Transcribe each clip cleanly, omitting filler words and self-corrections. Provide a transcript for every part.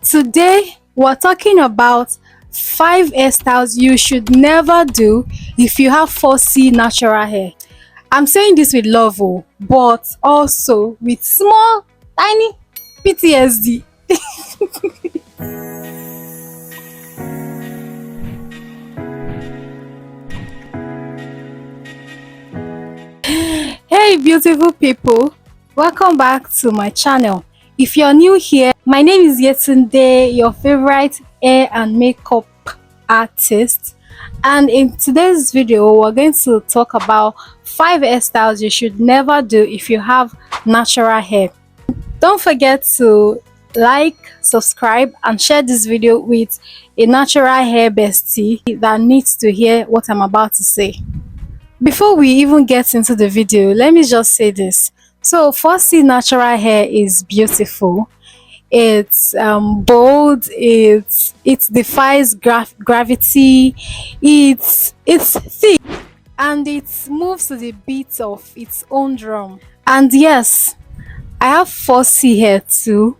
Today, we're talking about 5 hairstyles you should never do if you have 4C natural hair. I'm saying this with love, but also with small, tiny PTSD. Hey, beautiful people, welcome back to my channel. If you're new here, my name is Yetunde, your favorite hair and makeup artist, and in today's video we're going to talk about 5 hairstyles you should never do if you have natural hair. Don't forget to like, subscribe and share this video with a natural hair bestie that needs to hear what I'm about to say. Before we even get into the video, let me just say this. So, firstly, natural hair is beautiful. It's bold. It defies gravity. It's thick and it moves to the beat of its own drum. And yes, I have 4C hair too.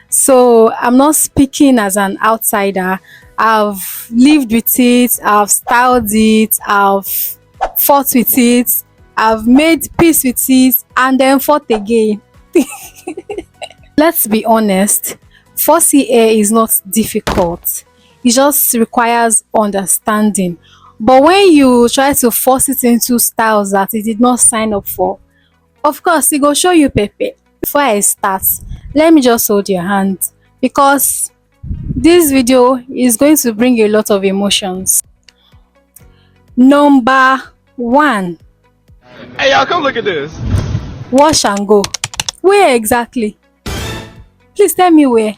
So I'm not speaking as an outsider. I've lived with it. I've styled it. I've fought with it, I've made peace with it, and then fought again. Let's be honest, 4C hair is not difficult. It just requires understanding. But when you try to force it into styles that it did not sign up for, of course, it go show you pepe. Before I start, let me just hold your hand because this video is going to bring a lot of emotions. Number 1. Hey y'all, come look at this. Wash and go. Where exactly? Please tell me where.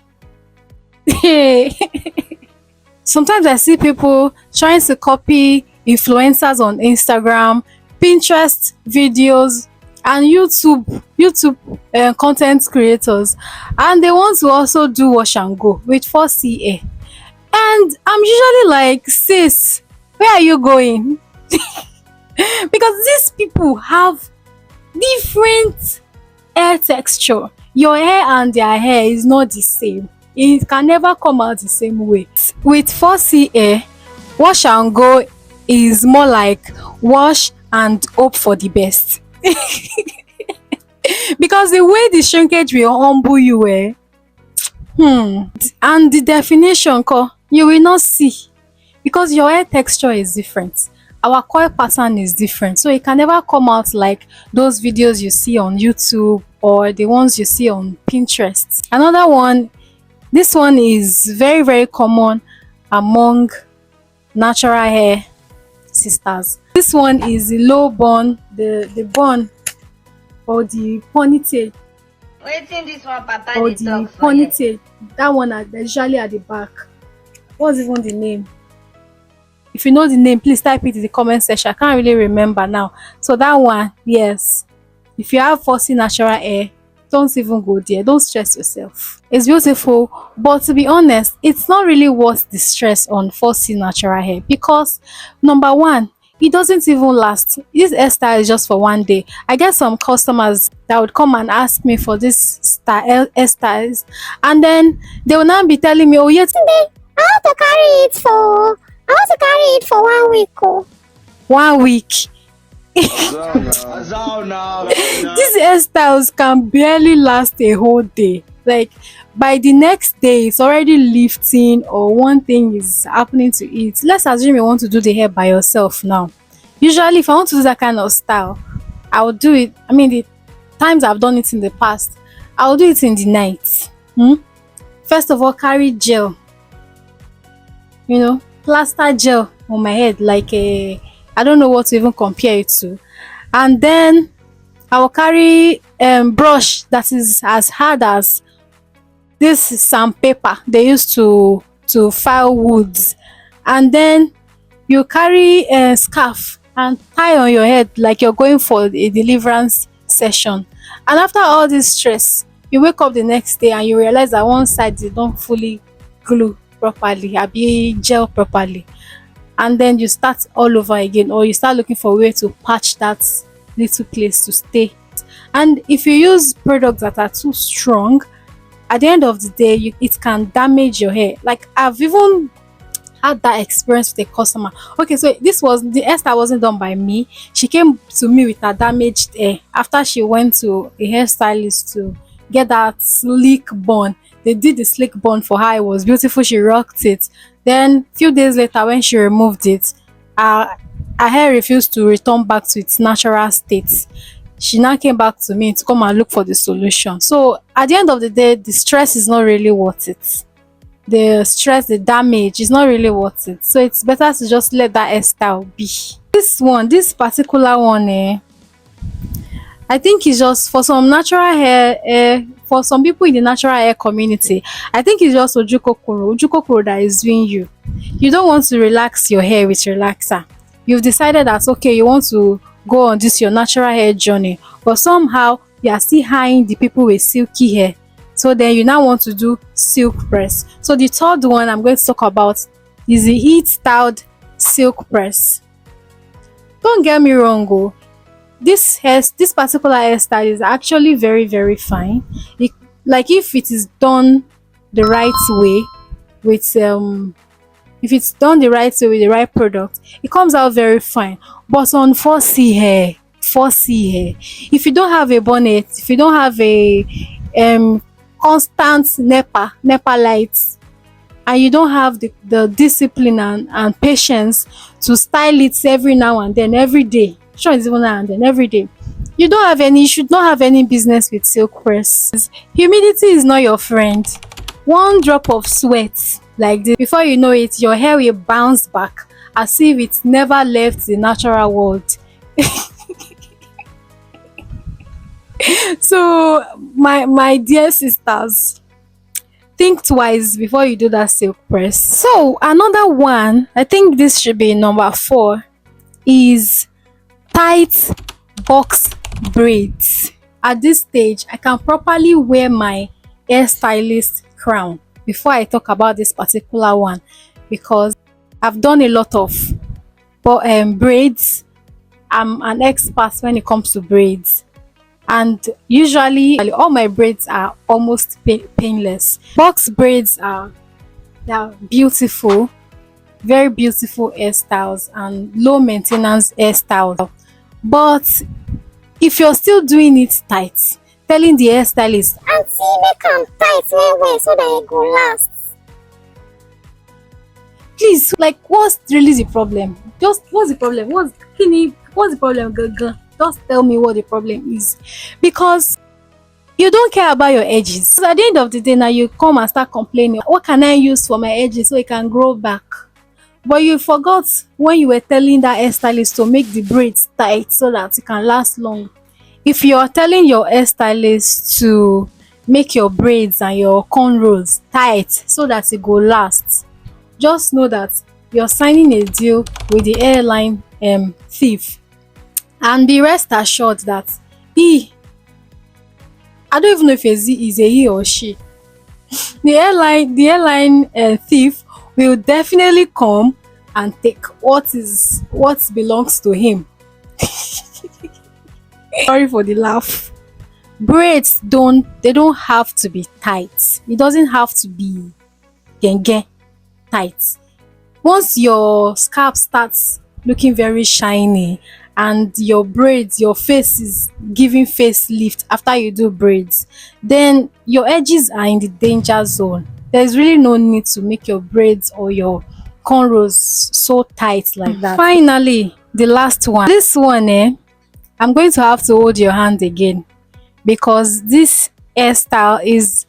Sometimes I see people trying to copy influencers on Instagram, Pinterest videos, and YouTube content creators, and they want to also do wash and go with 4C hair. And I'm usually like, sis, where are you going? Because these people have different hair texture. Your hair and their hair is not the same. It can never come out the same way. With 4C hair, wash and go is more like wash and hope for the best. Because the way the shrinkage will humble you, and the definition you will not see because your hair texture is different. Our coil pattern is different, so it can never come out like those videos you see on YouTube or the ones you see on Pinterest. Another one, this one is very, very common among natural hair sisters. This one is the low bun, the bun or the ponytail. Wetin this one papa Or dey the talk for here? ponytail. That one usually at the back. What's even the name? If you know the name, please type it in the comment section. I can't really remember now. So that one, yes. If you have 4C natural hair, don't even go there. Don't stress yourself. It's beautiful, but to be honest, it's not really worth the stress on 4C natural hair because number one, it doesn't even last. This hairstyle is just for one day. I get some customers that would come and ask me for this style hairstyles, and then they will now be telling me, oh yes, I want to carry it for 1 week. Oh. 1 week. These hairstyles can barely last a whole day. Like by the next day, it's already lifting or one thing is happening to it. Let's assume you want to do the hair by yourself now. Usually, if I want to do that kind of style, I will do it. I mean, the times I've done it in the past, I will do it in the night. First of all, carry gel. Plaster gel on my head like I don't know what to even compare it to, and then I will carry brush that is as hard as this sandpaper they use to file woods, and then you carry a scarf and tie on your head like you're going for a deliverance session. And after all this stress, you wake up the next day and you realize that one side they don't fully glue properly, abi gel properly, and then you start all over again, or you start looking for a way to patch that little place to stay. And if you use products that are too strong, at the end of the day, it can damage your hair. Like I've even had that experience with a customer. Okay, so this was the hairstyle wasn't done by me. She came to me with her damaged hair after she went to a hairstylist to get that sleek bun. They did the sleek bun for her. It was beautiful. She rocked it. Then few days later, when she removed it, her, her hair refused to return back to its natural state. She now came back to me to come and look for the solution. So at the end of the day, the stress is not really worth it. The stress, the damage is not really worth it. So it's better to just let that hairstyle be. This particular one, I think it's just for some natural hair, for some people in the natural hair community. I think it's just ojukokoro that is doing you. You don't want to relax your hair with relaxer. You've decided that okay, you want to go on this your natural hair journey, but somehow you are still eyeing the people with silky hair. So then you now want to do silk press. So the third one I'm going to talk about is the heat styled silk press. Don't get me wrong, oh, this particular hairstyle is actually very very fine. Like if it is done the right way with if it's done the right way with the right product, it comes out very fine. But on 4C hair, if you don't have a bonnet, if you don't have a constant nepa lights, and you don't have the discipline and patience to style it every now and then, every day, sure it's even now and then, every day, you should not have any business with silk press. Humidity is not your friend. One drop of sweat like this, before you know it, your hair will bounce back as if it never left the natural world. So my dear sisters, think twice before you do that silk press. So another one, I think this should be number 4, is tight box braids. At this stage, I can properly wear my hairstylist crown before I talk about this particular one, because I've done a lot of braids. I'm an expert when it comes to braids, and usually all my braids are almost painless. Box braids they are beautiful, very beautiful hairstyles and low maintenance hairstyles. But if you're still doing it tight, telling the hairstylist, "Auntie, make am tight well so that it go last." Please, like, what's really the problem? Just what's the problem? What's the problem, girl? Just tell me what the problem is, because you don't care about your edges. So at the end of the day, now you come and start complaining. What can I use for my edges so it can grow back? But you forgot when you were telling that hairstylist to make the braids tight so that it can last long. If you are telling your hairstylist to make your braids and your cornrows tight so that it go last, just know that you're signing a deal with the airline thief, and be rest assured that I don't even know if it's a he or she. The airline thief will definitely come and take what belongs to him. Sorry for the laugh. Braids don't have to be tight. It doesn't have to be genge tight. Once your scalp starts looking very shiny and your braids, your face is giving facelift after you do braids, then your edges are in the danger zone. There's really no need to make your braids or your cornrows so tight like that. Finally, the last one. This one, I'm going to have to hold your hand again, because this hairstyle is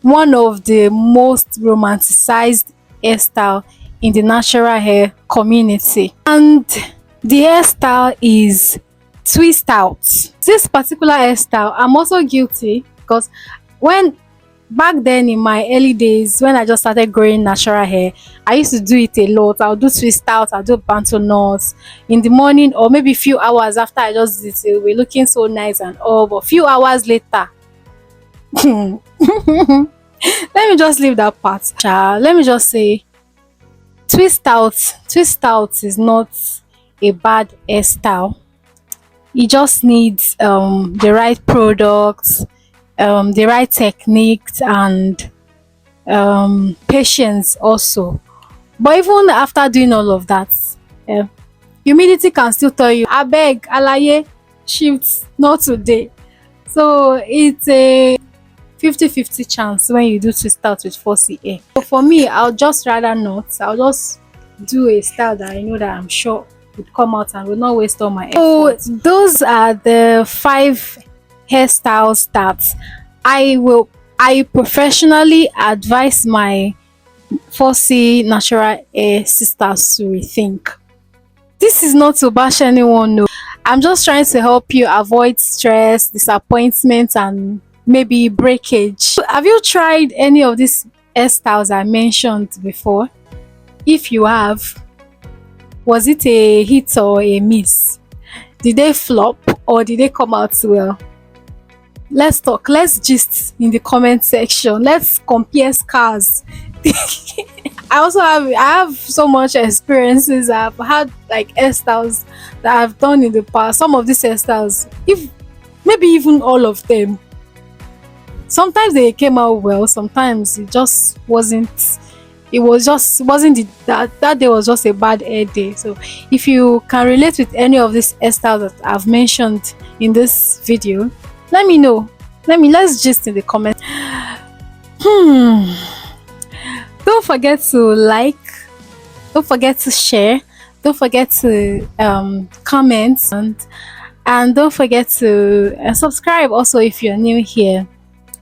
one of the most romanticized hairstyle in the natural hair community, and the hairstyle is twist out. This particular hairstyle, I'm also guilty, because when back then in my early days, when I just started growing natural hair, I used to do it a lot. I'll do twist out, I'll do bantu knots in the morning, or maybe a few hours after I just did it, we're looking so nice and all, but a few hours later, let me just leave that part. Let me just say, twist out is not a bad hairstyle. It just needs the right products, the right techniques and patience also. But even after doing all of that, um humidity can still tell you, abeg alaye, shift not today. So it's a 50-50 chance when you do twist out with 4C hair. So for me, I'll just rather not. I'll just do a style that I know that I'm sure would come out and will not waste all my effort. So those are the 5 hairstyles that I professionally advise my 4C natural hair sisters to rethink. This is not to bash anyone, no. I'm just trying to help you avoid stress, disappointment, and maybe breakage. Have you tried any of these hairstyles I mentioned before? If you have, was it a hit or a miss? Did they flop or did they come out well? Let's talk, let's gist in the comment section. Let's compare scars. I have so much experiences. I've had like hairstyles that I've done in the past. Some of these hairstyles, if maybe even all of them, sometimes they came out well, sometimes it just wasn't. It was just wasn't the, that day was just a bad hair day. So if you can relate with any of these hairstyles that I've mentioned in this video, let me know. Let's gist in the comments. Don't forget to like, don't forget to share, don't forget to comment, and don't forget to subscribe also if you're new here.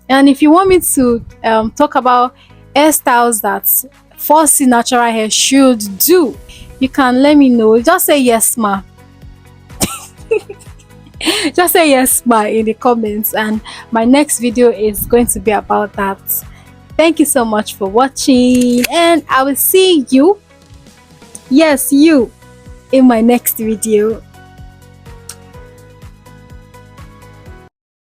And if you want me to talk about hairstyles that 4C natural hair should do, you can let me know. Just say yes ma. Just say yes ma in the comments, and my next video is going to be about that. Thank you so much for watching, and I will see you, yes you, in my next video.